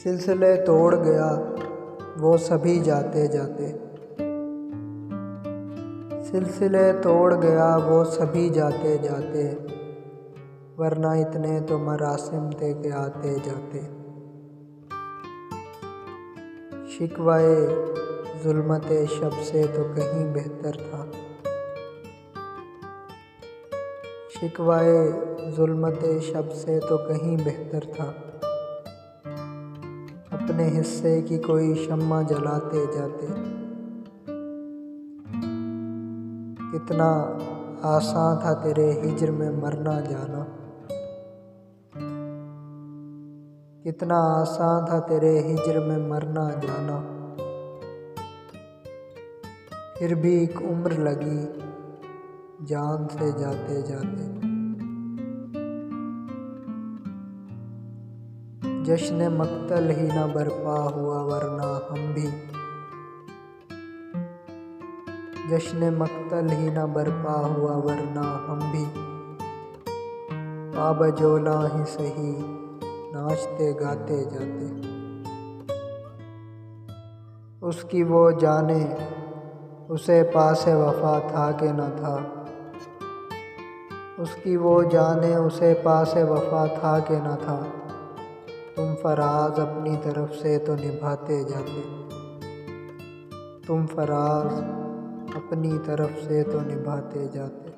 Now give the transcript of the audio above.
सिलसिले तोड़ गया वो सभी जाते जाते। सिलसिले तोड़ गया वो सभी जाते जाते, वरना इतने तो मरासिम थे के आते जाते। शिकवाए जुल्मते शब से तो कहीं बेहतर था। शिकवाए जुल्मते शब से तो कहीं बेहतर था। अपने हिस्से की कोई शम्मा जलाते जाते। कितना आसान था तेरे हिज्र में मरना जाना। कितना आसान था तेरे हिज्र में मरना जाना। फिर भी एक उम्र लगी जान से जाते जाते। जश्न मक्तल ही न बरपा हुआ वरना हम भी। जश्न मक्तल ही न बरपा हुआ वरना हम भी। बाबजोला ही सही नाचते गाते जाते। उसकी वो जाने उसे पासे वफा था कि न था। उसकी वो जाने उसे पासे वफा था कि न था। तुम फराज अपनी तरफ से तो निभाते जाते। तुम फराज अपनी तरफ से तो निभाते जाते।